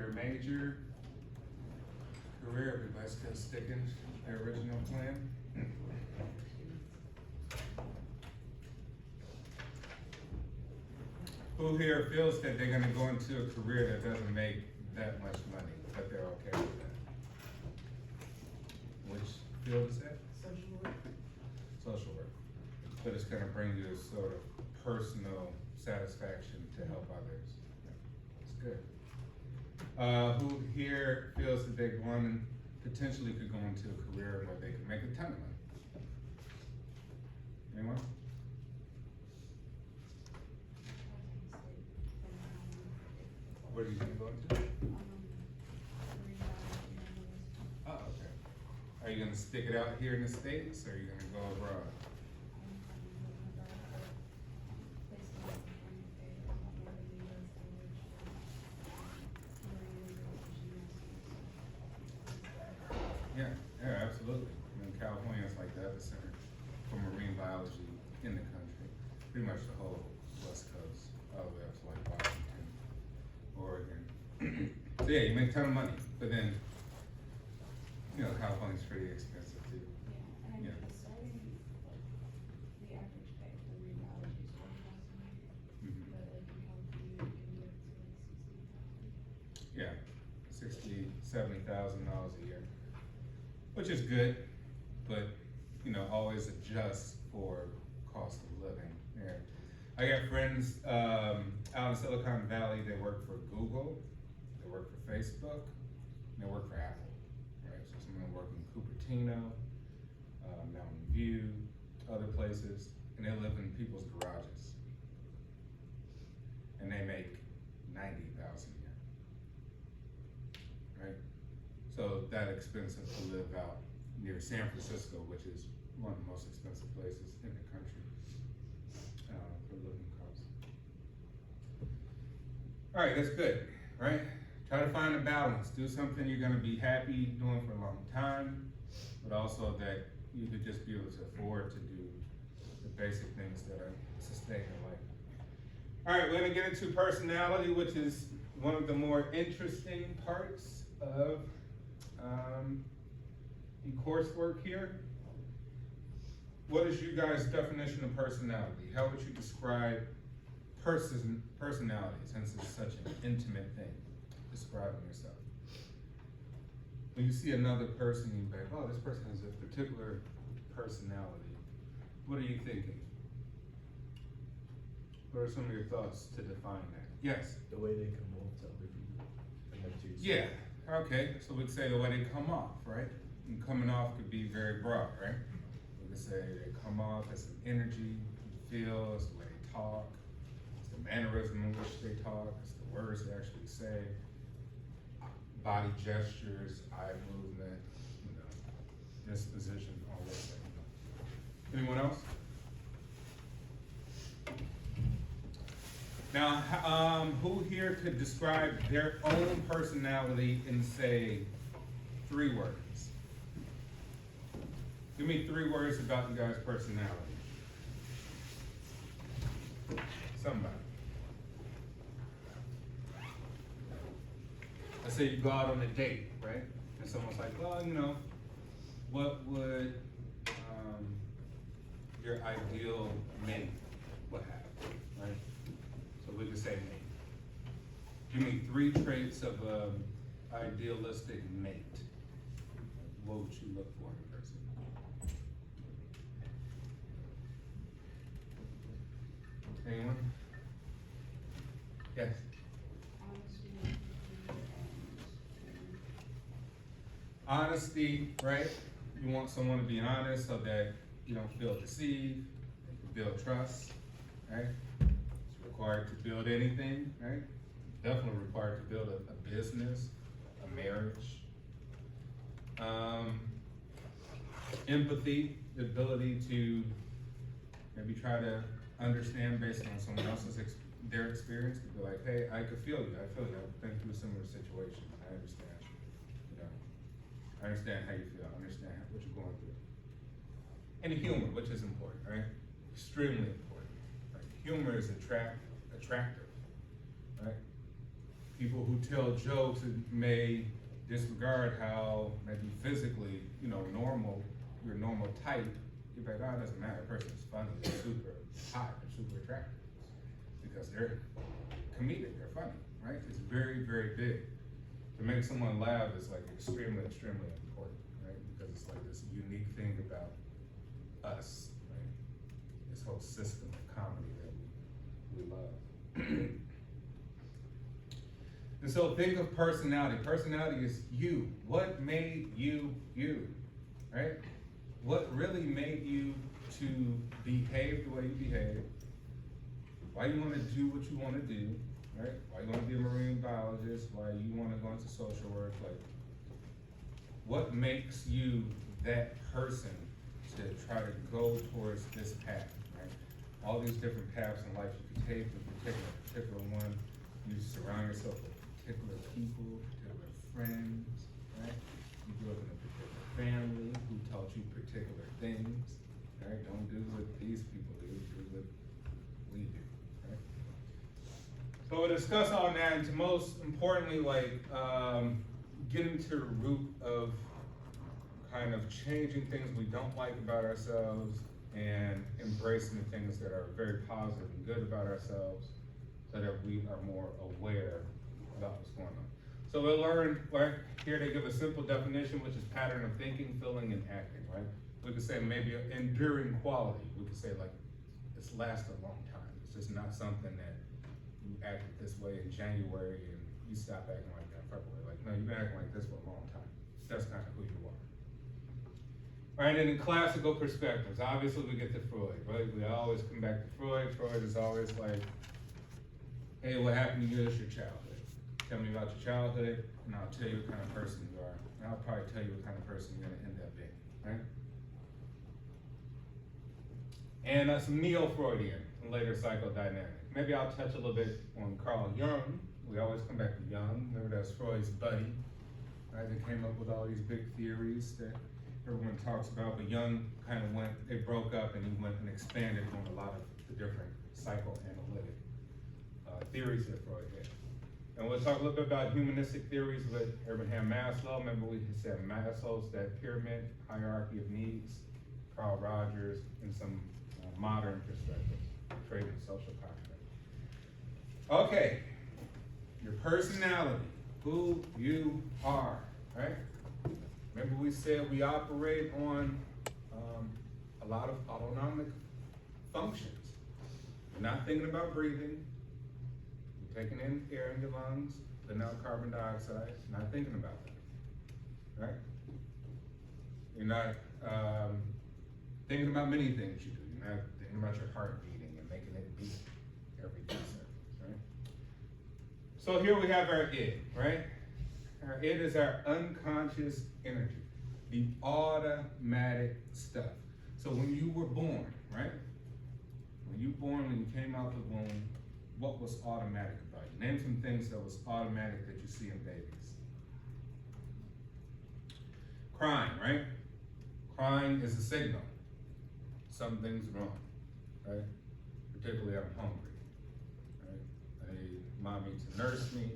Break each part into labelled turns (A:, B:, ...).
A: their major career, everybody's still sticking to their original plan. Who here feels that they're gonna go into a career that doesn't make that much money, but they're okay with that? Which field is that?
B: Social work.
A: Social work. But it's gonna bring you sort of personal satisfaction to help others. That's good. Who here feels that they potentially could go into a career where they could make a ton of money? Anyone? What are you gonna go into? Oh, okay. Are you gonna stick it out here in the States, or are you gonna go abroad? Yeah, absolutely. I mean, California is like the epicenter for marine biology in the country. Pretty much the whole West Coast, all the way up to like Washington, Oregon. So yeah, you make a ton of money, but then, you know, California's pretty expensive too.
B: Yeah, and
A: Yeah.
B: the starting, like, the average pay for marine biology is $40,000,
A: Mhm.
B: but like in California, you can get to like $60,000.
A: Yeah, $60,000-$70,000 a year, which is good, but you know, always adjust for cost of living. Yeah, I got friends out in Silicon Valley. They work for Google, they work for Facebook, and they work for Apple. Right, so some of them work in Cupertino, Mountain View, other places, and they live in people's garages, and they make $90,000 a year. Right? So that expensive to live out near San Francisco, which is one of the most expensive places in the country for living costs. All right, that's good, right? Try to find a balance. Do something you're gonna be happy doing for a long time, but also that you could just be able to afford to do the basic things that are sustain your life. All right, we're gonna get into personality, which is one of the more interesting parts of the coursework here. What is you guys' definition of personality? How would you describe personality, since it's such an intimate thing, describing yourself? When you see another person, you think, oh, this person has a particular personality. What are you thinking? What are some of your thoughts to define that? Yes?
C: The way they come off to other people. Attitudes.
A: Yeah, okay, so we'd say the way they come off, right? And coming off could be very broad, right? We could say they come off as an energy, you feel, it's the way they talk, it's the mannerism in which they talk, it's the words they actually say, body gestures, eye movement, you know, disposition, all those things. Anyone else? Now, who here could describe their own personality in, say, 3 words? Give me 3 words about you guys' personality. Somebody. Let's say you go out on a date, right? And someone's like, well, you know, what would your ideal mate would have, right? So we could say mate. Give me 3 traits of an idealistic mate. What would you look for in a person? Anyone? Yes. Honesty, right? You want someone to be honest so that you don't feel deceived. You can build trust, right? It's required to build anything, right? Definitely required to build a business, a marriage. Empathy, the ability to maybe try to understand based on someone else's their experience, to be like, hey, I could feel you, I've been through a similar situation, I understand, you know, I understand how you feel, I understand what you're going through. And humor, which is important, right? Extremely important. Right? Humor is attractive, right? People who tell jokes and may disregard how maybe physically, you know, normal, your normal type, you're like, oh, it doesn't matter, a person's funny, they're super hot, they're super attractive. Because they're comedic, they're funny, right? It's very, very big. To make someone laugh is like extremely, extremely important, right? Because it's like this unique thing about us, right? This whole system of comedy that we love. And so think of personality. Personality is you. What made you you, right? What really made you to behave the way you behave? Why you want to do what you want to do, right? Why you want to be a marine biologist? Why you want to go into social work? Like, what makes you that person to try to go towards this path, right? All these different paths in life you can take, a particular one. You surround yourself with particular people, particular friends, right? You grew up in a particular family who taught you particular things, right? Don't do what these people do what we do, right? So we'll discuss all that, and to most importantly, like, getting to the root of kind of changing things we don't like about ourselves and embracing the things that are very positive and good about ourselves so that we are more aware about what's going on. So we'll learn, right, here they give a simple definition, which is pattern of thinking, feeling, and acting, right? We could say maybe an enduring quality. We could say like, it's lasted a long time. It's just not something that you acted this way in January and you stop acting like that in February. Like, no, you've been acting like this for a long time. That's kind of who you are. All right, and in classical perspectives, obviously we get to Freud, right? We always come back to Freud. Freud is always like, hey, what happened to you is your childhood. Tell me about your childhood, and I'll tell you what kind of person you are. And I'll probably tell you what kind of person you're gonna end up being, right? And some neo-Freudian and later psychodynamic. Maybe I'll touch a little bit on Carl Jung. We always come back to Jung. Remember, that's Freud's buddy, right? They came up with all these big theories that everyone talks about, but Jung kind of they broke up and he went and expanded on a lot of the different psychoanalytic theories that Freud had. And we'll talk a little bit about humanistic theories with Abraham Maslow. Remember we said Maslow's that pyramid hierarchy of needs, Carl Rogers, and some modern perspectives, trait and social contract. Okay, your personality, who you are, right? Remember we said we operate on a lot of autonomic functions. We're not thinking about breathing. You're taking in air in your lungs, putting out carbon dioxide, not thinking about that, right? You're not thinking about many things you do. You're not thinking about your heart beating and making it beat every 2 seconds, right? So here we have our id, right? Our id is our unconscious energy, the automatic stuff. So when you were born, right? When you came out the womb, what was automatic about you? Name some things that was automatic that you see in babies. Crying, right? Crying is a signal. Something's wrong, right? Particularly I'm hungry, right? I need mommy to nurse me.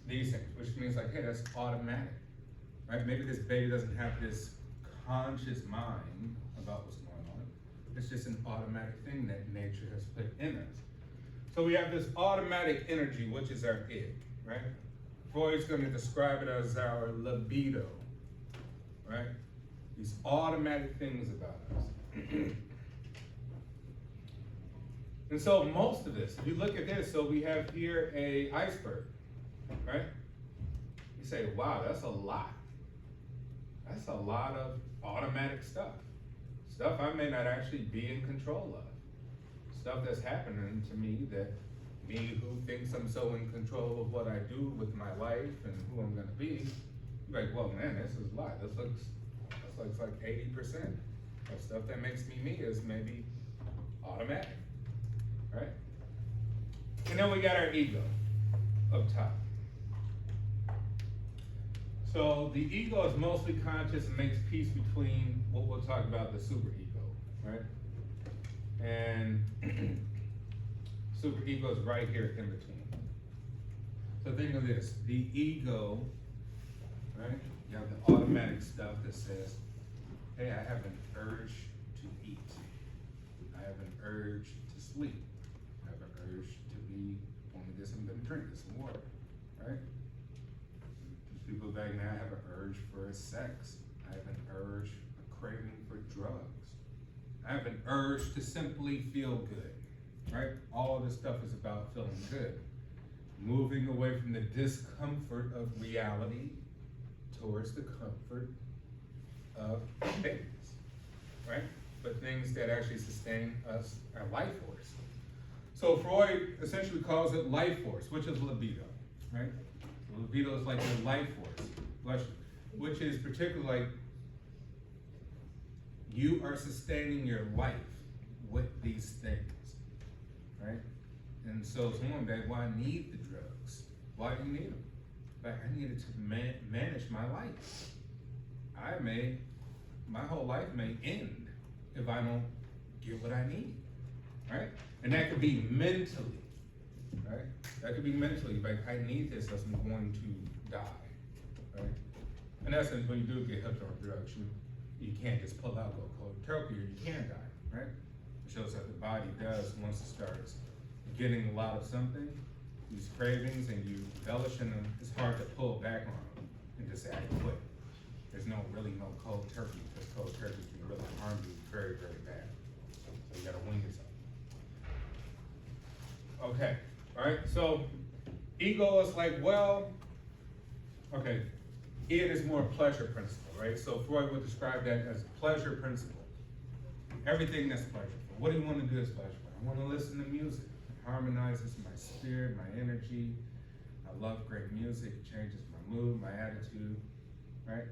A: These things, which means like, hey, that's automatic, right? Maybe this baby doesn't have this conscious mind about what's going on. It's just an automatic thing that nature has put in us. So we have this automatic energy, which is our id, right? Freud's going to describe it as our libido, right? These automatic things about us. And so most of this, if you look at this, so we have here a iceberg, right? You say, wow, that's a lot. That's a lot of automatic stuff. Stuff I may not actually be in control of. Stuff that's happening to me that me who thinks I'm so in control of what I do with my life and who I'm gonna be, you're like, well, man, this is a lot. This looks like 80% of stuff that makes me is maybe automatic, right? And then we got our ego up top. So the ego is mostly conscious and makes peace between what we'll talk about, the superego, right? And superego is right here in between. So think of this, the ego, right? You have the automatic stuff that says, hey, I have an urge to eat. I have an urge to sleep. I have an urge want to get something to drink, get some water, right? People back now have an urge for sex. I have an urge, a craving for drugs. I have an urge to simply feel good, right? All this stuff is about feeling good. Moving away from the discomfort of reality towards the comfort of things, right? But things that actually sustain us, our life force. So Freud essentially calls it life force, which is libido, right? So libido is like your life force, which is particularly like you are sustaining your life with these things, right? And so someone back, well, I need the drugs. Why do you need them? Like, I needed to manage my life. My whole life may end if I don't get what I need, right? And that could be mentally, right? That could be mentally, like, I need this, else I'm going to die, right? In essence, when you do get hooked on drugs, you can't just pull out, go cold turkey, or you can die, right? It shows that the body does once it starts getting a lot of something, these cravings, and you relish in them, it's hard to pull back on them and just say, I quit. There's really no cold turkey, because cold turkey can really harm you very, very bad. So you gotta wean yourself. Okay, all right, so ego is like, well, okay, it is more pleasure principle, right? So Freud would describe that as pleasure principle. Everything that's pleasurable. What do you want to do that's pleasurable? I want to listen to music. It harmonizes my spirit, my energy. I love great music. It changes my mood, my attitude, right?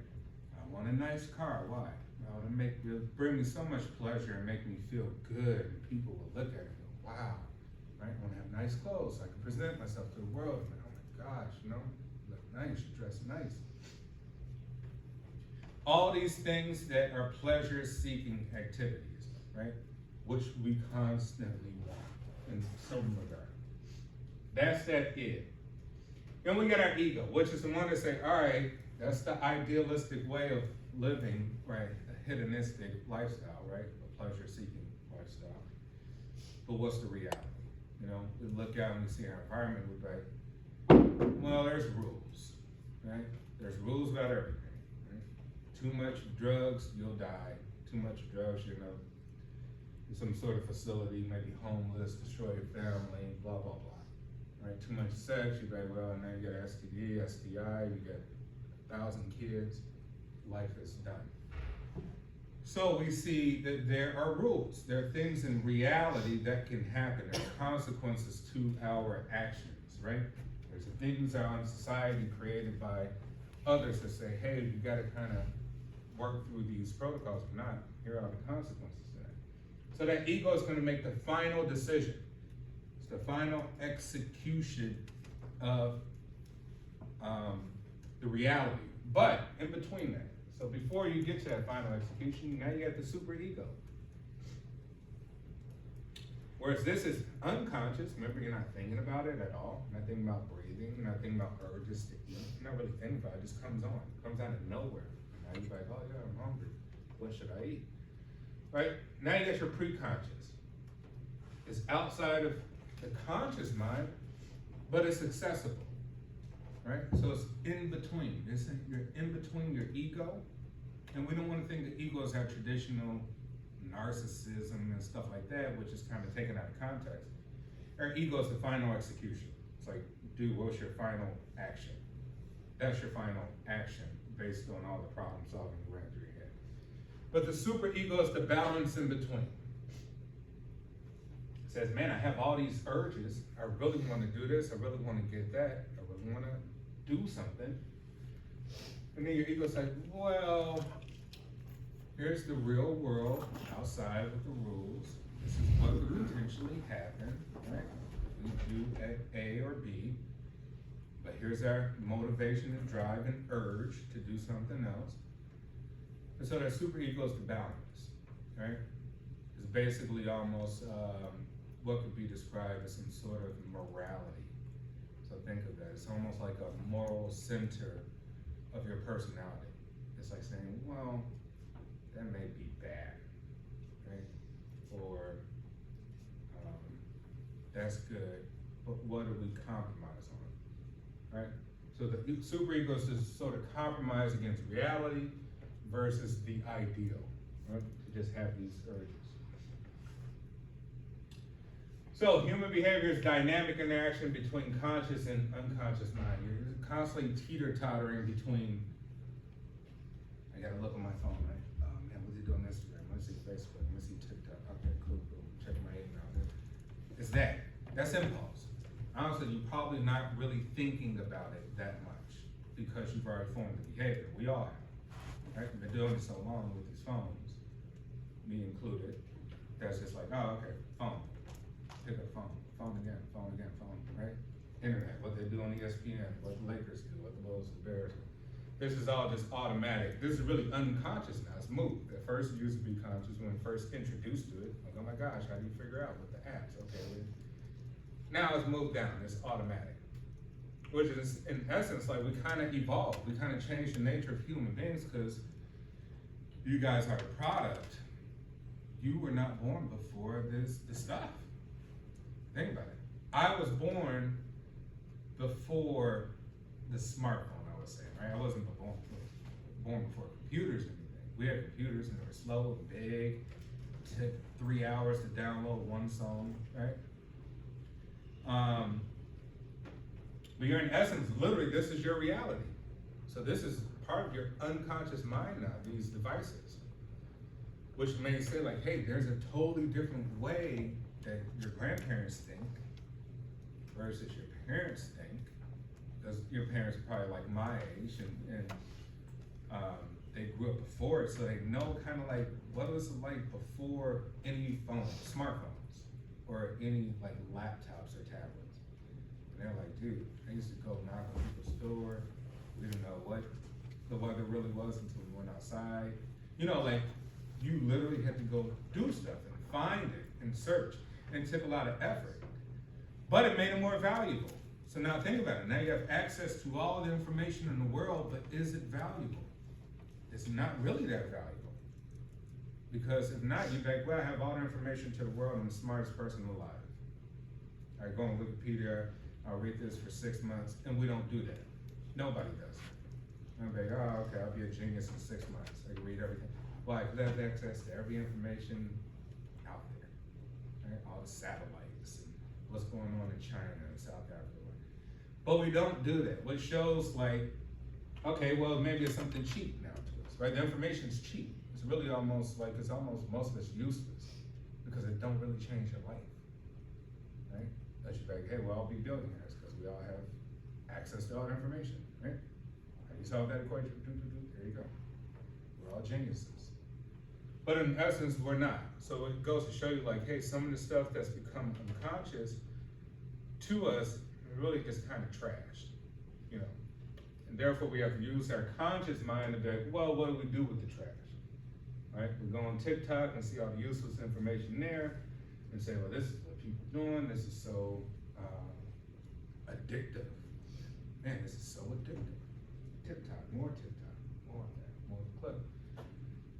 A: I want a nice car. Why? Well, it'll bring me so much pleasure and make me feel good. And people will look at it and go, wow, right? I want to have nice clothes. So I can present myself to the world. And, oh my gosh, you look nice, you dress nice. All these things that are pleasure-seeking activities, right? Which we constantly want in some regard. That's that it. Then we got our ego, which is the one that say, all right, that's the idealistic way of living, right? A hedonistic lifestyle, right? A pleasure-seeking lifestyle. But what's the reality? We look out and we see our environment, we're like, well, there's rules, right? There's rules about everything. Too much drugs, you'll die. Too much drugs, in some sort of facility, maybe homeless, destroy your family, blah, blah, blah. Right? Too much sex, you're like, well, now you got STD, STI, you got 1,000 kids, life is done. So we see that there are rules. There are things in reality that can happen. There are consequences to our actions, right? There's things out in society created by others that say, hey, you gotta kind of work through these protocols. If not, here are the consequences to that. So that ego is going to make the final decision. It's the final execution of the reality. But in between that, so before you get to that final execution, now you got the super ego. Whereas this is unconscious. Remember, you're not thinking about it at all. You're not thinking about breathing. You're not thinking about urges to eat. You're not really thinking about it. It just comes on. It comes out of nowhere. Now you're like, oh yeah, I'm hungry. What should I eat? Right? Now you got your pre-conscious. It's outside of the conscious mind, but it's accessible. Right? So it's in between. You're in between your ego, and we don't want to think that ego is our traditional narcissism and stuff like that, which is kind of taken out of context. Our ego is the final execution. It's like, dude, what's your final action? That's your final action based on all the problem solving you ran through your head. But the super ego is the balance in between. It says, man, I have all these urges. I really want to do this. I really want to get that. I really want to do something. And then your ego says, well, here's the real world outside of the rules. This is what could potentially happen, right? We do A or B, but here's our motivation and drive and urge to do something else. And so that superego is the balance, right? It's basically almost what could be described as some sort of morality. So So think of that. It's almost like a moral center of your personality. It's like saying, well, that may be bad, right? Or that's good, but what do we compromise on, right? So the superego is to sort of compromise against reality versus the ideal, right? To just have these urges. So human behavior is dynamic interaction between conscious and unconscious mind. You're constantly teeter-tottering between, I gotta look on my phone, right? Oh man, what's he doing on Instagram? Let's see Facebook, let's see TikTok. Okay, cool. Check my email. It's that's impulse. Honestly, you're probably not really thinking about it that much because you've already formed the behavior. We all have, right? We've been doing it so long with these phones, me included, that's just like, oh, okay, phone. Pick up phone again, right? Internet, what they do on ESPN, what the Lakers do, what the Bulls and Bears do. This is all just automatic. This is really unconscious now. It's moved. At first, it used to be conscious when we first introduced to it. Like, oh my gosh, how do you figure out with the apps? Okay, now it's moved down. It's automatic, which is in essence like we kind of evolved. We kind of changed the nature of human beings because you guys are a product. You were not born before this stuff. Think about it. I was born before the smartphone, I would say, right? I wasn't born before computers or anything. We had computers and they were slow and big. It took 3 hours to download one song, right? But you're in essence, literally, this is your reality. So this is part of your unconscious mind now, these devices. Which may say like, hey, there's a totally different way that your grandparents think versus your parents think, because your parents are probably like my age and they grew up before it, so they know kind of like what was it like before any phones, smartphones, or any like laptops or tablets. And they're like, dude, I used to go knock on people's door. We didn't know what the weather really was until we went outside. You know, like you literally had to go do stuff and find it and search. And it took a lot of effort, but it made it more valuable. So now think about it. Now you have access to all the information in the world, but is it valuable? It's not really that valuable. Because if not, you'd be like, well, I have all the information to the world. I'm the smartest person alive. I go on Wikipedia, I'll read this for 6 months, and we don't do that. Nobody does it. I'm like, oh, okay, I'll be a genius in 6 months. I can read everything. Why? Because I have access to every information out there. Right? All the satellites and what's going on in China and South Africa. But we don't do that, which shows like, okay, well, maybe it's something cheap now to us, right? The information's cheap. It's really almost like, it's almost most of it's useless because it don't really change your life, right? That you're like, hey, well, I'll be billionaires because we all have access to all the information, right? Have you solved that equation? There you go. We're all geniuses. But in essence, we're not. So it goes to show you like, hey, some of the stuff that's become unconscious to us really just kind of trashed, you know. And therefore we have to use our conscious mind to be like, well, what do we do with the trash? Right? We go on TikTok and see all the useless information there and say, well, this is what people are doing. This is so addictive. Man, this is so addictive. TikTok, more of that, more clip.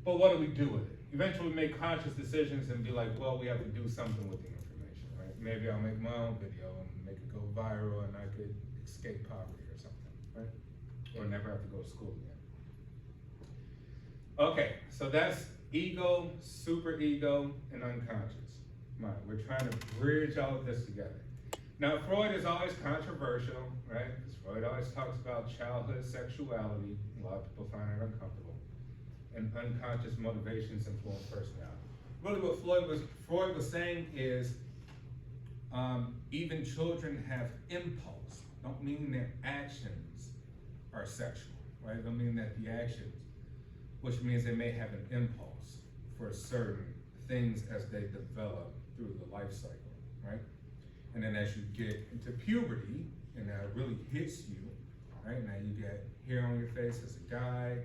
A: But what do we do with it? Eventually we make conscious decisions and be like, well, we have to do something with the information, right? Maybe I'll make my own video and make it go viral and I could escape poverty or something, right? Or never have to go to school again. Okay, so that's ego, superego, and unconscious mind. We're trying to bridge all of this together. Now, Freud is always controversial, right? Because Freud always talks about childhood sexuality. A lot of people find it uncomfortable. And unconscious motivations influence personality. Really what Freud was saying is even children have impulse. Don't mean their actions are sexual, right? Don't mean that the actions, which means they may have an impulse for certain things as they develop through the life cycle, right? And then as you get into puberty, and that really hits you, right? Now you get hair on your face as a guy,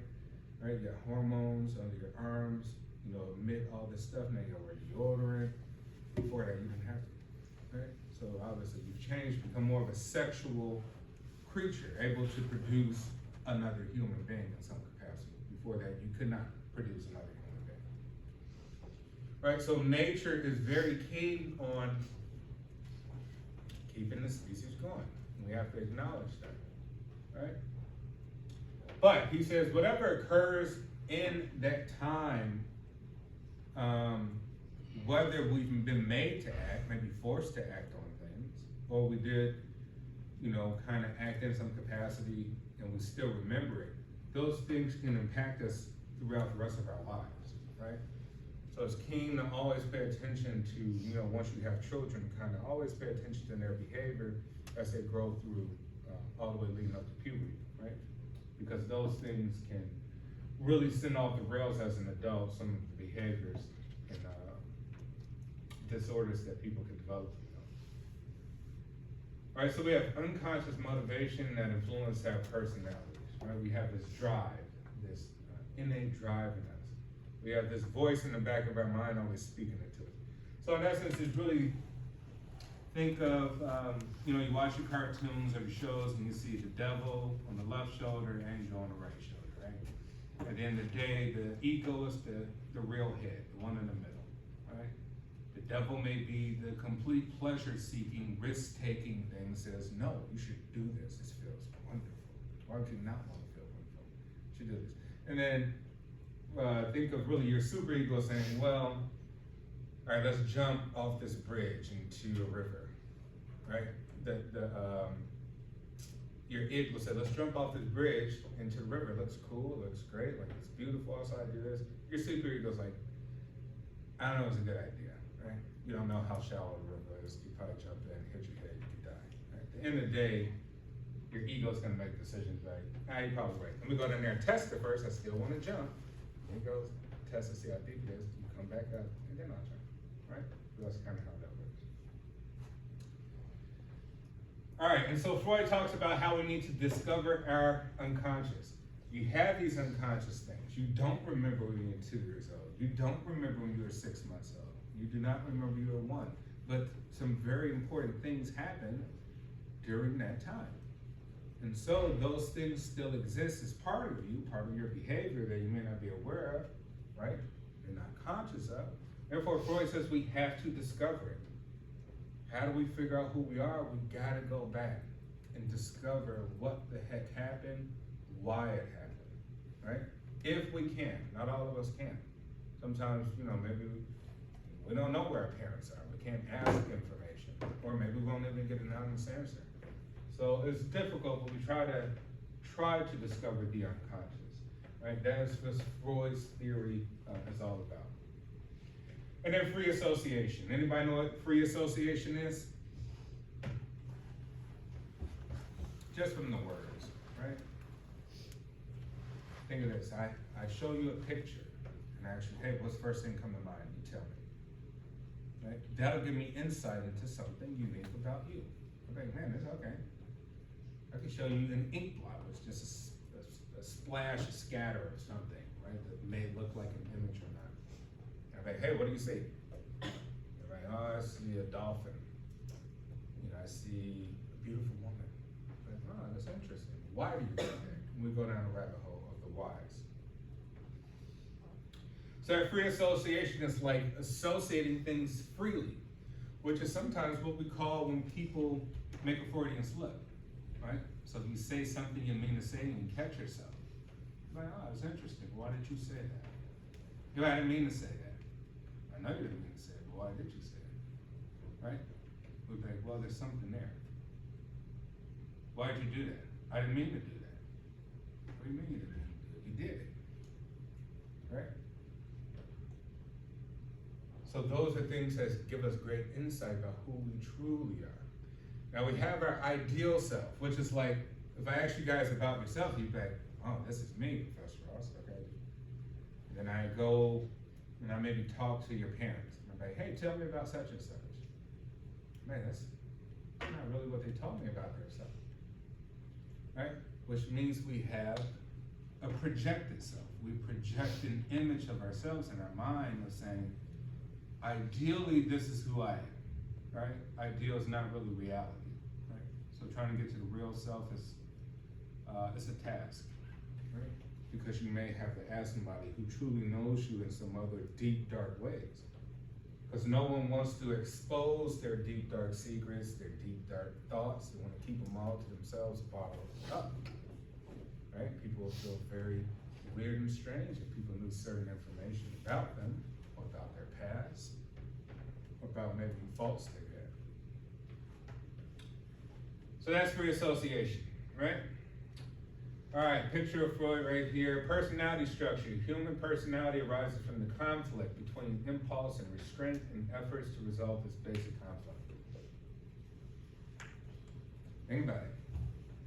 A: right? You got hormones under your arms, you know, emit all this stuff. Now you gotta wear deodorant. Before that, you didn't have to, right? So obviously you've changed, become more of a sexual creature, able to produce another human being in some capacity. Before that, you could not produce another human being. Right, so nature is very keen on keeping the species going. We have to acknowledge that, right? But he says, whatever occurs in that time, whether we've been made to act, maybe forced to act on things, or we did, kind of act in some capacity and we still remember it, those things can impact us throughout the rest of our lives, right? So it's keen to always pay attention to, once you have children, kind of always pay attention to their behavior as they grow through, all the way leading up to puberty, right? Because those things can really send off the rails as an adult, some of the behaviors and disorders that people can develop. All right, so we have unconscious motivation that influence our personalities, right? We have this drive, this innate drive in us. We have this voice in the back of our mind always speaking it to us. So in essence, it's really, think of, you watch your cartoons or your shows and you see the devil on the left shoulder, angel on the right shoulder, right? At the end of the day, the ego is the real head, the one in the middle, right? The devil may be the complete pleasure-seeking, risk-taking thing, says, no, you should do this, this feels wonderful. Why would you not want to feel wonderful? You should do this. And then think of really your superego saying, well, all right, let's jump off this bridge into a river, right? Your id will say, let's jump off this bridge into the river. It looks cool, it looks great, like it's beautiful outside, do this. Your superego's like, I don't know, it's a good idea, right? You don't know how shallow the river is. You probably jump in, hit your head, you could die. Right? At the end of the day, your ego's gonna make decisions like, you're probably right. Let me go down there and test it first. I still wanna jump. Then it goes, test to see how deep it is. You come back up, and then I'll jump, right? So that's kind of how that works. All right, and so Freud talks about how we need to discover our unconscious. You have these unconscious things. You don't remember when you're 2 years old. You don't remember when you were 6 months old. You do not remember you were 1. But some very important things happen during that time. And so those things still exist as part of you, part of your behavior that you may not be aware of, right? You're not conscious of. Therefore, Freud says we have to discover it. How do we figure out who we are? We gotta go back and discover what the heck happened, why it happened, right? If we can, not all of us can. Sometimes, maybe we don't know where our parents are. We can't ask information, or maybe we won't even get an honest answer. So it's difficult, but we try to discover the unconscious, right? That's what Freud's theory is all about. And then free association. Anybody know what free association is? Just from the words, right? Think of this, I show you a picture and I ask you, hey, what's the first thing come to mind? You tell me, right? That'll give me insight into something unique about you. Okay, man, it's okay. I can show you an ink blot, it's just a splash, a scatter of something, right? That may look like an image or not. I'm like, hey, what do you see? You're like, oh, I see a dolphin. I see a beautiful woman. I'm like, oh, that's interesting. Why do you think that? And we go down the rabbit hole of the whys. So that free association is like associating things freely, which is sometimes what we call when people make a Freudian slip, right? So if you say something you mean to say and you catch yourself, you're like, oh, it's interesting. Why did you say that? I didn't mean to say that. I know you didn't mean to say it, but why did you say it? Right? We'd be like, well, there's something there. Why did you do that? I didn't mean to do that. What do you mean you didn't mean to do it? You did it. Right? So those are things that give us great insight about who we truly are. Now we have our ideal self, which is like, if I ask you guys about yourself, you'd be like, oh, this is me, Professor Ross, okay. And then I go, and I maybe talk to your parents. I'm like, hey, tell me about such and such. Man, that's not really what they told me about themselves. Right? Which means we have a projected self. We project an image of ourselves in our mind of saying, ideally, this is who I am. right? Ideal is not really reality, right? So trying to get to the real self is, it's a task, right? Because you may have to ask somebody who truly knows you in some other deep, dark ways. Because no one wants to expose their deep, dark secrets, their deep, dark thoughts. They want to keep them all to themselves, bottled up, right? People will feel very weird and strange if people knew certain information about them, or about their past, or about maybe faults they had. So that's free association, right? All right, picture of Freud right here. Personality structure. Human personality arises from the conflict between impulse and restraint in efforts to resolve this basic conflict. Think about it.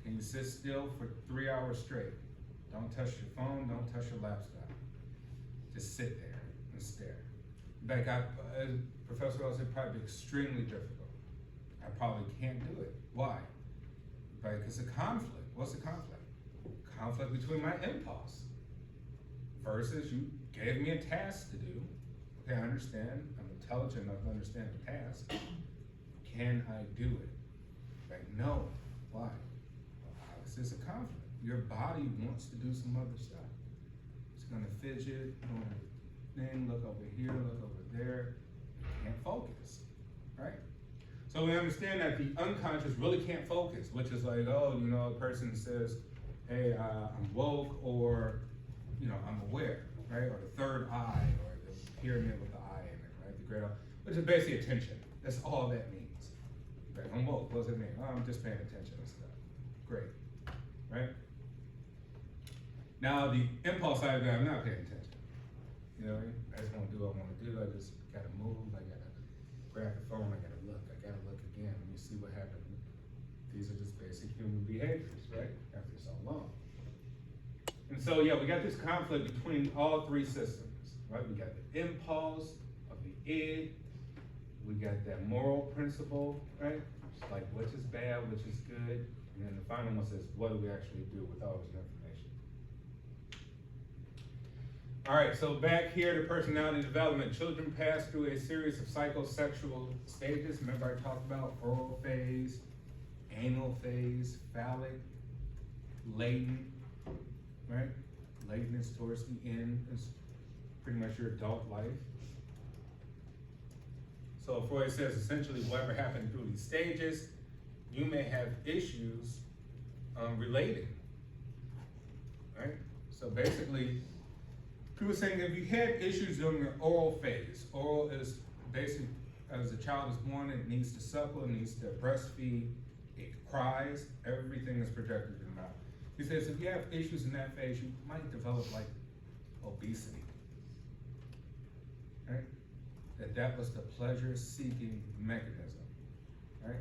A: Can you sit still for 3 hours straight? Don't touch your phone, don't touch your laptop. Just sit there and stare. In fact, Professor Wells said probably extremely difficult. I probably can't do it. Why? Right, because a conflict. What's the conflict? Conflict between my impulse versus you gave me a task to do. Okay, I understand. I'm intelligent enough to understand the task. Can I do it? Like, no. Why? Well, this is a conflict. Your body wants to do some other stuff. It's gonna fidget, then look over here, look over there. You can't focus, right? So we understand that the unconscious really can't focus, which is like, oh, you know, a person says, hey, I'm woke, or, you know, I'm aware, right? Or the third eye, or the pyramid with the eye in it, right? The great, which is basically attention. That's all that means. Like, I'm woke, what does it mean? Oh, I'm just paying attention and stuff. Great, right? Now, the impulse side of that, I'm not paying attention. You know what I mean? I just want to do what I want to do. I just gotta move. I gotta grab the phone. I gotta look. I gotta look again. Let me see what happened. These are just basic human behaviors, right? After so long. And so, yeah, we got this conflict between all three systems, right? We got the impulse of the id. We got that moral principle, right? It's like, which is bad, which is good. And then the final one says, what do we actually do with all this information? All right, so back here to personality development. Children pass through a series of psychosexual stages. Remember I talked about oral phase, anal phase, phallic, latent, right? Latent is towards the end, is pretty much your adult life. So Freud says essentially whatever happened through these stages, you may have issues relating, right? So basically, he was saying if you had issues during your oral phase, oral is basically, as a child is born, it needs to suckle, it needs to breastfeed, it cries, everything is projected in the mouth. He says if you have issues in that phase, you might develop like obesity, right? That was the pleasure-seeking mechanism, right?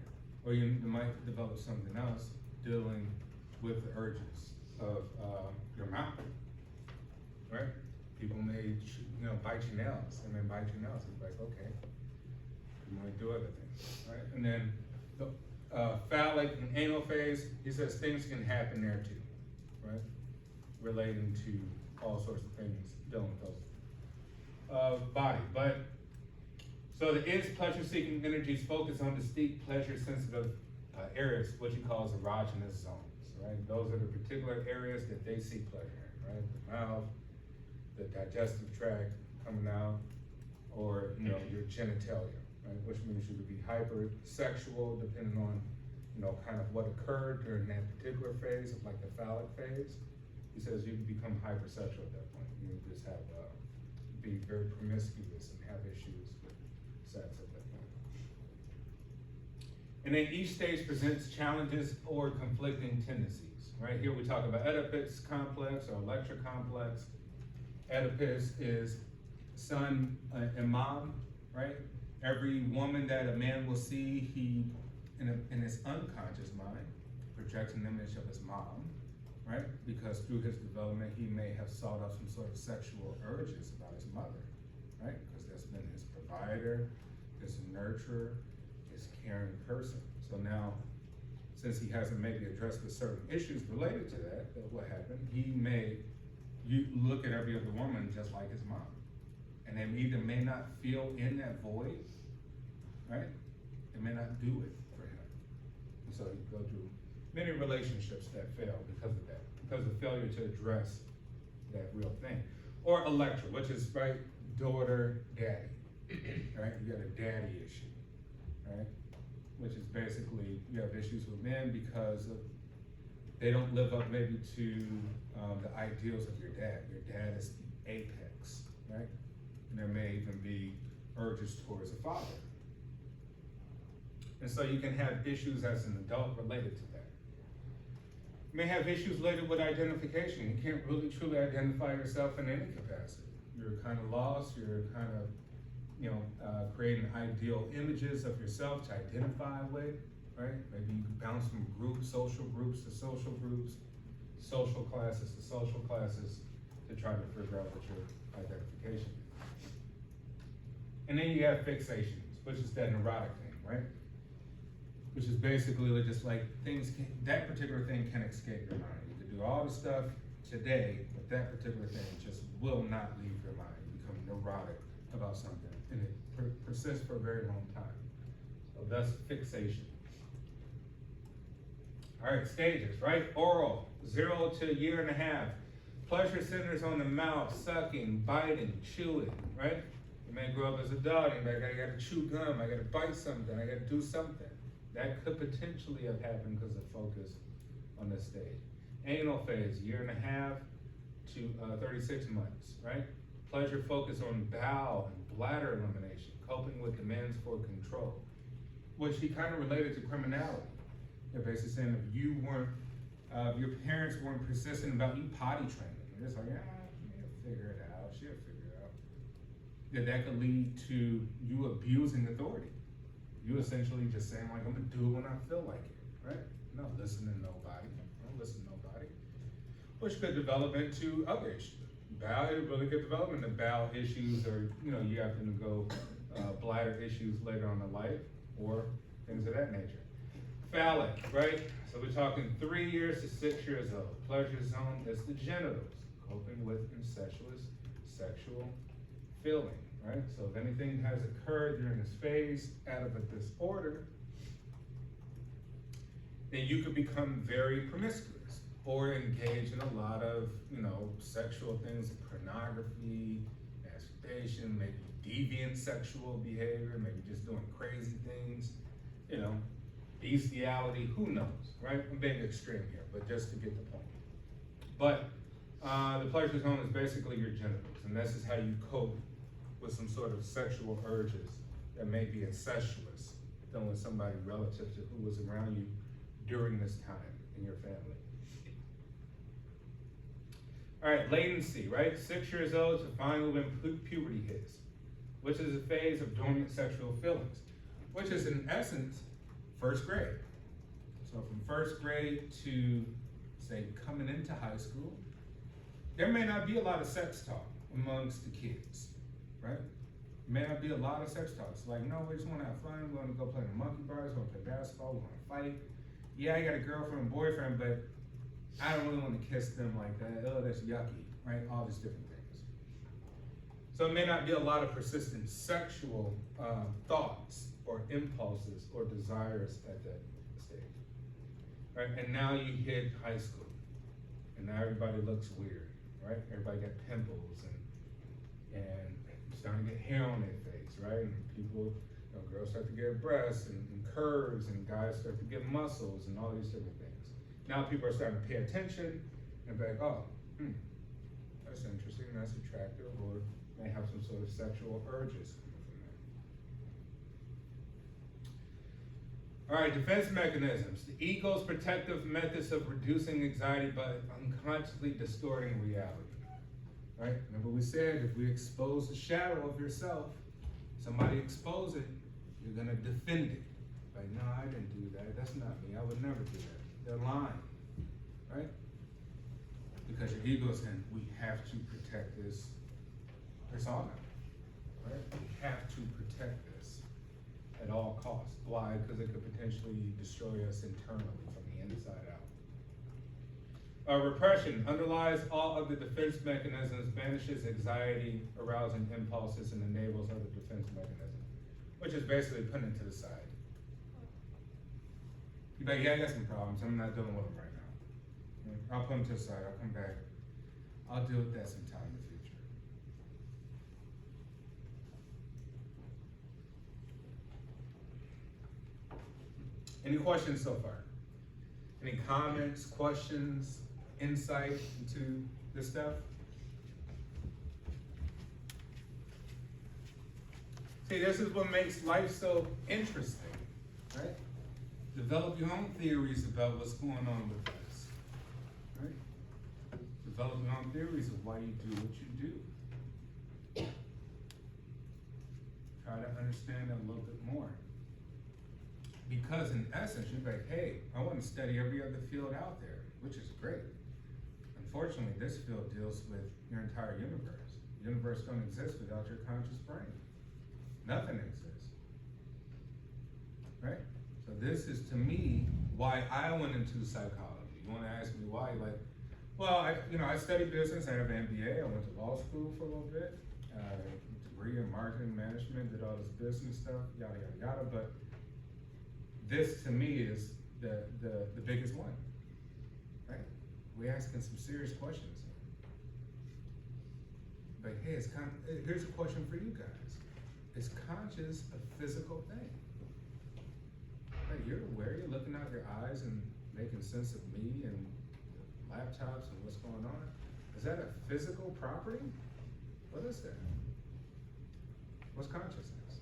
A: Or you might develop something else dealing with the urges of your mouth, right? People may, you know, bite your nails, and then bite your nails. It's like, okay, you might do other things, right? And then the phallic and anal phase, he says things can happen there too, right? Relating to all sorts of things dealing with those body. But so the id's pleasure-seeking energies focus on distinct pleasure-sensitive areas, what he calls erogenous zones, right? Those are the particular areas that they see pleasure in, right? The mouth, the digestive tract coming out, or, you know, your genitalia, right? Which means you could be hypersexual depending on, you know, kind of what occurred during that particular phase of like the phallic phase. He says you can become hypersexual at that point. You can just have, be very promiscuous and have issues with sex at that point. And then each stage presents challenges or conflicting tendencies, right? Here we talk about Oedipus complex or Electra complex. Oedipus is son and mom, right? Every woman that a man will see, he, in his unconscious mind, projects an image of his mom, right? Because through his development, he may have sought out some sort of sexual urges about his mother, right? Because that's been his provider, his nurturer, his caring person. So now, since he hasn't maybe addressed the certain issues related to that, what happened, he may look at every other woman just like his mom. And they either may not feel in that void, right? It may not do it for him. And so you go through many relationships that fail because of that, because of failure to address that real thing. Or Electra, which is, right, daughter, daddy, right? You got a daddy issue, right? Which is basically, you have issues with men because of, they don't live up maybe to the ideals of your dad. Your dad is the apex, right? And there may even be urges towards a father. And so you can have issues as an adult related to that. You may have issues related with identification. You can't really truly identify yourself in any capacity. You're kind of lost, you're kind of, creating ideal images of yourself to identify with, right? Maybe you can bounce from social groups to social groups, social classes to social classes to try to figure out what your identification is. And then you have fixations, which is that neurotic thing, right? Which is basically just like that particular thing can escape your mind. You can do all the stuff today, but that particular thing just will not leave your mind. You become neurotic about something, and it persists for a very long time. So that's fixation. All right, stages, right? Oral, 0 to a year and a half. Pleasure centers on the mouth, sucking, biting, chewing, right? You may grow up as a dog, and I gotta chew gum, I gotta bite something, I gotta do something. That could potentially have happened because of focus on this stage. Anal phase, 1.5 years to 36 months, right? Pleasure focus on bowel and bladder elimination, coping with demands for control, which he kind of related to criminality. They're basically saying if you weren't, your parents weren't persistent about you potty training, you're just like, she'll figure it out, she'll figure it out. That could lead to you abusing authority. You essentially just saying like, I'm gonna do it when I feel like it, right? Not listening to nobody, don't listen to nobody. Which could develop into other issues. Bowel, really good development of bowel issues, or you have to go bladder issues later on in life, or things of that nature. Phallic, right? So we're talking 3 years to 6 years old. Pleasure zone is the genitals, coping with incestuous sexual feeling, right? So if anything has occurred during this phase out of a disorder, then you could become very promiscuous or engage in a lot of, sexual things, pornography, masturbation, maybe deviant sexual behavior, maybe just doing crazy things, bestiality, who knows, right? I'm being extreme here, but just to get the point. But the pleasure zone is basically your genitals, and this is how you cope with some sort of sexual urges that may be incestuous, than with somebody relative to who was around you during this time in your family. All right, latency, right? 6 years old to finally when puberty hits, which is a phase of dormant sexual feelings, which is in essence, first grade. So from first grade to, say, coming into high school, there may not be a lot of sex talk amongst the kids, right? May not be a lot of sex talk. It's like, no, we just want to have fun. We want to go play the monkey bars. We want to play basketball. We want to fight. Yeah, I got a girlfriend and boyfriend, but I don't really want to kiss them like that. Oh, that's yucky, right? All these different things. So it may not be a lot of persistent sexual thoughts or impulses or desires at that stage, right? And now you hit high school, and now everybody looks weird, right? Everybody got pimples and starting to get hair on their face, right? And people, girls start to get breasts and curves, and guys start to get muscles and all these different things. Now people are starting to pay attention and be like, oh, that's interesting, that's attractive, or may have some sort of sexual urges coming from that. All right, defense mechanisms. The ego's protective methods of reducing anxiety by unconsciously distorting reality. Right? Remember we said if we expose the shadow of yourself, somebody expose it, you're gonna defend it. Like, no, I didn't do that. That's not me. I would never do that. They're lying, right? Because your ego is saying, we have to protect this persona, right? We have to protect this at all costs. Why? Because it could potentially destroy us internally from the inside out. Repression underlies all of the defense mechanisms, banishes anxiety, arousing impulses, and enables other defense mechanisms, which is basically putting it to the side. You be like, yeah, I got some problems, I'm not dealing with them right now. I'll put them to the side, I'll come back, I'll deal with that sometime in the future. Any questions so far? Any comments, questions, insight into this stuff? See, this is what makes life so interesting, right? Develop your own theories about what's going on with us, right? Develop your own theories of why you do what you do. Try to understand it a little bit more. Because in essence, you're like, hey, I want to study every other field out there, which is great. Unfortunately, this field deals with your entire universe. The universe don't exist without your conscious brain. Nothing exists, right? So this is, to me, why I went into psychology. You want to ask me why? Like, well, I studied business. I have an MBA. I went to law school for a little bit. Degree in marketing management. Did all this business stuff. Yada yada yada. But this, to me, is the biggest one, right? We're asking some serious questions. But hey, here's a question for you guys. Is conscious a physical thing? Like, you're aware, you're looking out your eyes and making sense of me and laptops and what's going on. Is that a physical property? What is that? What's consciousness?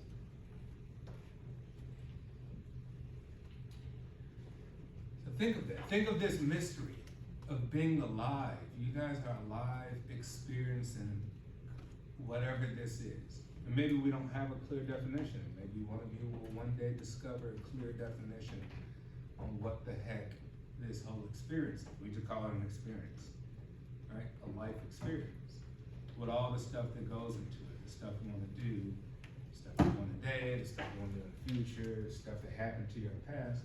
A: So think of that. Think of this mystery of being alive. You guys are alive, experiencing whatever this is. And maybe we don't have a clear definition. Maybe one of you will one day discover a clear definition on what the heck this whole experience is. We just call it an experience, right? A life experience. With all the stuff that goes into it, the stuff you want to do, the stuff you want today, the stuff you want to do in the future, the stuff that happened to you in the past.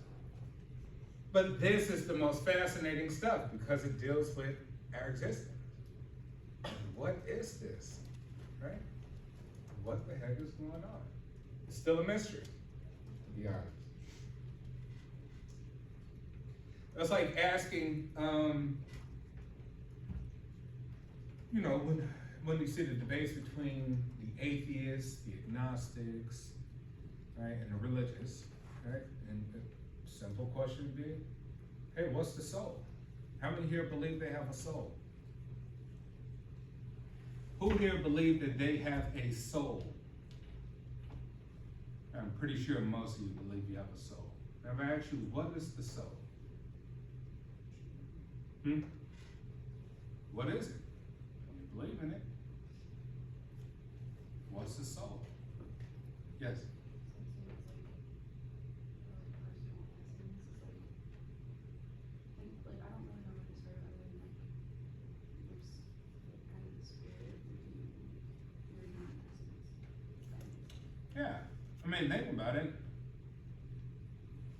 A: But this is the most fascinating stuff because it deals with our existence. What is this, right? What the heck is going on? It's still a mystery, to be honest. That's like asking, when you see the debates between the atheists, the agnostics, right, and the religious, right? And the simple question would be, hey, what's the soul? How many here believe they have a soul? Who here believe that they have a soul? I'm pretty sure most of you believe you have a soul. Now, if I ask you, what is the soul? What is it? You believe in it. What's the soul? Yes? Yeah, I mean, think about it.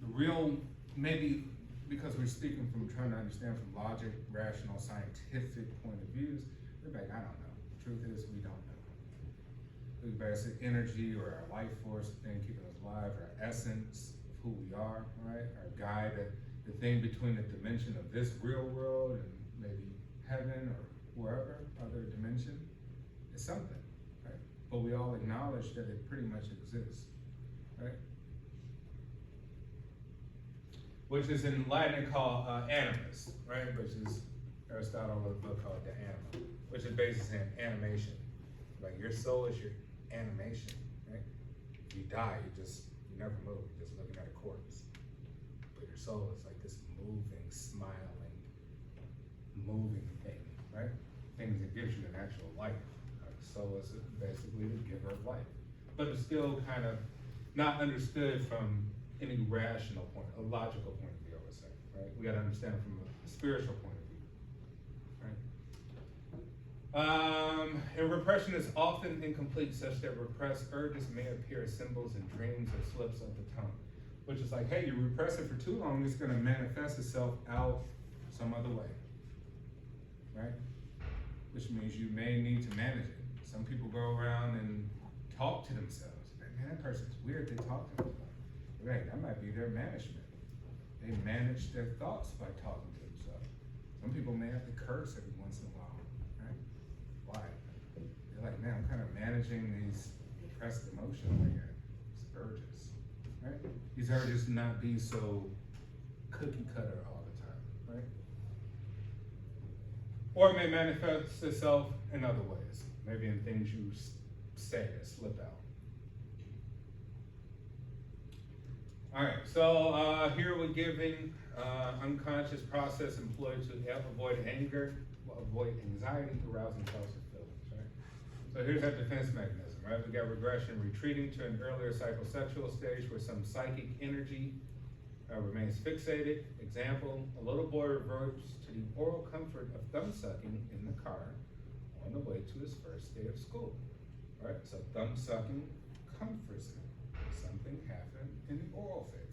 A: The real, maybe because we're speaking from trying to understand from logic, rational, scientific point of views, we're like, I don't know. The truth is, we don't know. We base it energy or our life force, the thing keeping us alive, our essence of who we are, right? Our guide, the thing between the dimension of this real world and maybe heaven or wherever, other dimension, is something. But we all acknowledge that it pretty much exists, right? Which is in Latin called animus, right? Which is, Aristotle wrote a book called De Anima, which is basically saying animation. Like your soul is your animation, right? If you die, you never move, you're just looking at a corpse. But your soul is like this moving, smiling, moving thing, right? Things that gives you an actual life. Soul is basically the giver of life. But it's still kind of not understood from any rational point, a logical point of view, I would say, right? We gotta understand it from a spiritual point of view, right? And repression is often incomplete, such that repressed urges may appear as symbols in dreams or slips of the tongue. Which is like, hey, you repress it for too long, it's gonna manifest itself out some other way, right? Which means you may need to manage it. Some people go around and talk to themselves. Man, that person's weird, they talk to themselves. Right, that might be their management. They manage their thoughts by talking to themselves. Some people may have to curse every once in a while, right? Why? They're like, man, I'm kind of managing these repressed emotions I get, these urges, right? These urges not be so cookie cutter all the time, right? Or it may manifest itself in other ways, maybe in things you say that slip out. All right, so here we're giving unconscious process employed to avoid anger, avoid anxiety, arousing thoughts and feelings, right? So here's our defense mechanism, right? We got regression, retreating to an earlier psychosexual stage where some psychic energy remains fixated. Example, a little boy reverts to the oral comfort of thumb sucking in the car on the way to his first day of school, right? So thumb sucking comforts him. Something happened in the oral phase.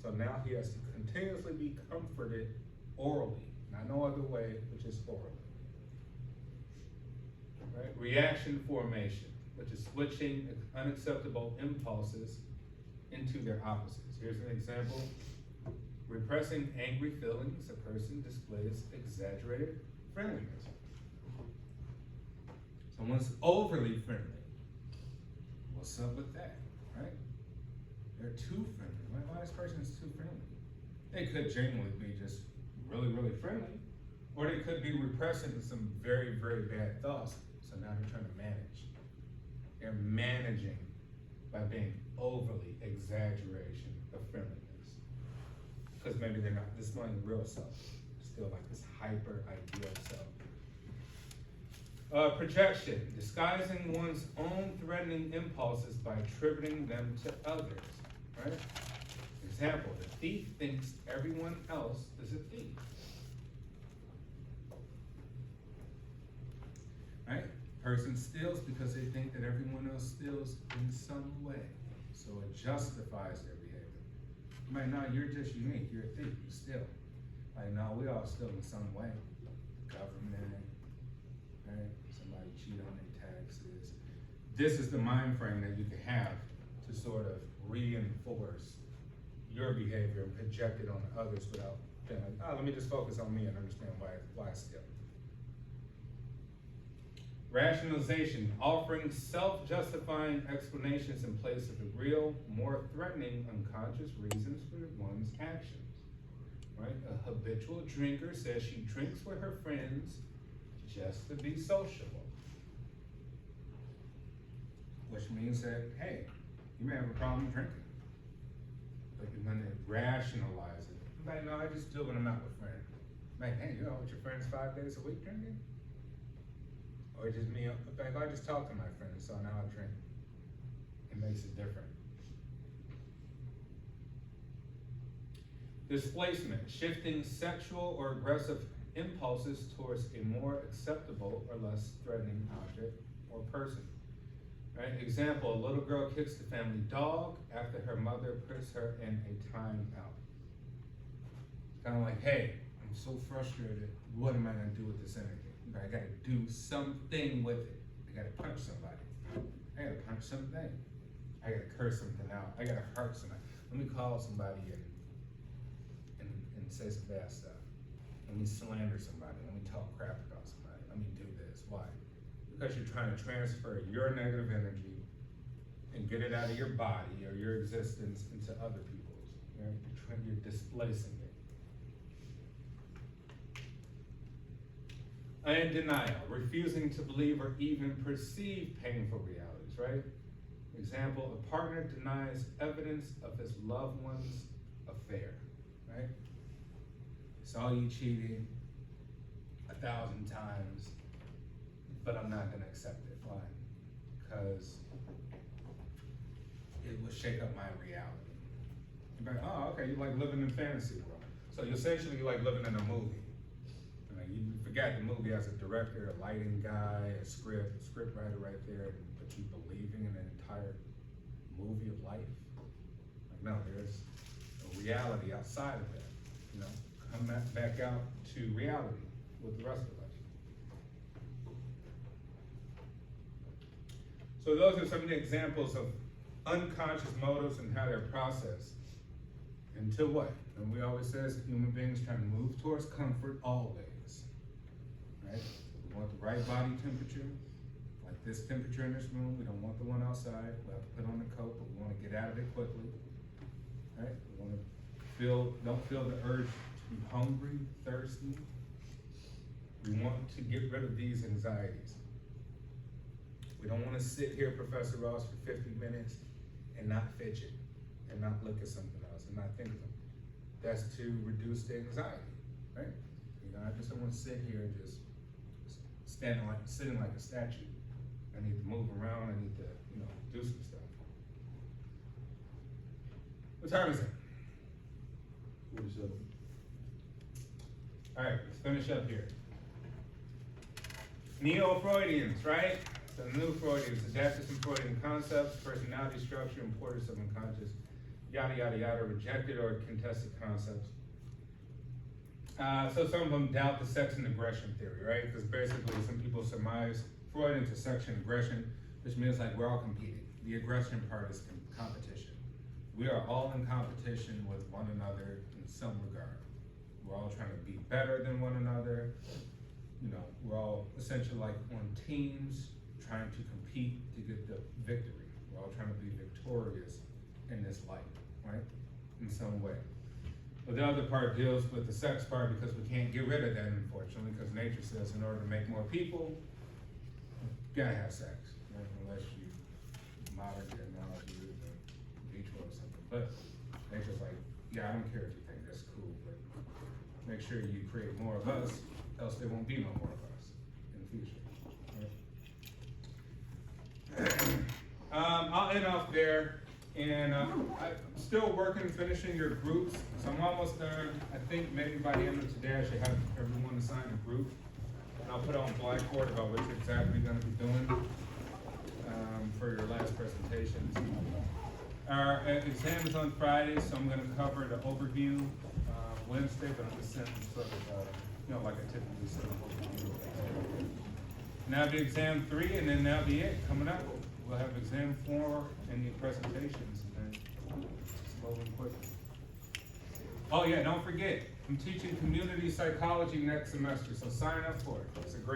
A: So now he has to continuously be comforted orally, not no other way, but just orally. Right? Reaction formation, which is switching unacceptable impulses into their opposites. Here's an example. Repressing angry feelings, a person displays exaggerated friendliness. Someone's overly friendly. What's up with that, right? They're too friendly. Why this person is too friendly? They could genuinely be just really, really friendly, or they could be repressing some very, very bad thoughts. So now they're trying to manage. They're managing by being overly exaggeration of friendliness. Because maybe they're not displaying the real self. Still like this hyper ideal self. Projection, disguising one's own threatening impulses by attributing them to others, right? Example, the thief thinks everyone else is a thief. Right? Person steals because they think that everyone else steals in some way. So it justifies their behavior. Like, no, you're just unique. You're a thief. You steal. Like, no, we all steal in some way. Government, right? Somebody cheat on their taxes. This is the mind frame that you can have to sort of reinforce your behavior and project it on others without being like, oh, let me just focus on me and understand why I steal. Rationalization, offering self-justifying explanations in place of the real, more threatening unconscious reasons for one's actions, right? A habitual drinker says she drinks with her friends just to be sociable. Which means that, hey, you may have a problem drinking. But you're gonna rationalize it. Like, no, I just do it when I'm out with friends. Like, hey, you're out with your friends 5 days a week drinking? Or just me, like, I just talk to my friends, so now I drink. It makes it different. Displacement, shifting sexual or aggressive impulses towards a more acceptable or less threatening object or person. Right? Example, a little girl kicks the family dog after her mother puts her in a timeout. It's kind of like, hey, I'm so frustrated. What am I gonna do with this energy? I gotta do something with it. I gotta punch somebody. I gotta punch something. I gotta curse something out. I gotta hurt somebody. Let me call somebody and say some bad stuff. Let me slander somebody. Let me talk crap about somebody. Let me do this. Why? Because you're trying to transfer your negative energy and get it out of your body or your existence into other people's. Right? You're displacing it. And denial, refusing to believe or even perceive painful realities, right? Example, a partner denies evidence of his loved one's affair, right? Saw you cheating 1,000 times, but I'm not gonna accept it. Why? Because it will shake up my reality. You're like, oh, okay, you like living in fantasy world. So essentially you like living in a movie. You forgot the movie has a director, a lighting guy, a script writer right there, but you believing in an entire movie of life. Like, no, there's a reality outside of that. You know, come back out to reality with the rest of us. So those are some of the examples of unconscious motives and how they're processed. Until what? And we always say as human beings trying to move towards comfort always, right? We want the right body temperature, like this temperature in this room. We don't want the one outside. We have to put on the coat, but we want to get out of it quickly, right? We want to don't feel the urge to be hungry, thirsty. We want to get rid of these anxieties. We don't want to sit here, Professor Ross, for 50 minutes and not fidget, and not look at something else, and not think. That's to reduce the anxiety, right? You know, I just don't want to sit here and just sitting like a statue. I need to move around. I need to, you know, do some stuff. What time is it?
C: 47.
A: All right, let's finish up here. Neo-Freudians, right? So new Freudians, adapted from Freudian concepts, personality structure, importance of unconscious, yada, yada, yada, rejected or contested concepts. So some of them doubt the sex and aggression theory, right? Because basically some people surmise Freud into sex and aggression, which means like we're all competing. The aggression part is competition. We are all in competition with one another in some regard. We're all trying to be better than one another. You know, we're all essentially like on teams trying to compete to get the victory. We're all trying to be victorious in this life, right? In some way. But the other part deals with the sex part because we can't get rid of that, unfortunately, because nature says in order to make more people, you gotta have sex, right? Unless you modern technology is a vitro or something. But nature's like, yeah, I don't care if you think that's cool, but make sure you create more of us, else there won't be no more of us in the future. Right? I'll end off there. And I'm still working, finishing your groups, so I'm almost done. I think maybe by the end of today, I should have everyone assign a group. And I'll put on Blackboard about what you're exactly gonna be doing for your last presentations. Our exam is on Friday, so I'm gonna cover the overview Wednesday, but I'm just sending sort of, you know, like I typically send an overview. And that'll be exam 3, and then that'll be it coming up. We'll have exam 4 and the presentations, and then slowly and quickly. Oh yeah, don't forget, I'm teaching community psychology next semester, so sign up for it. It's a great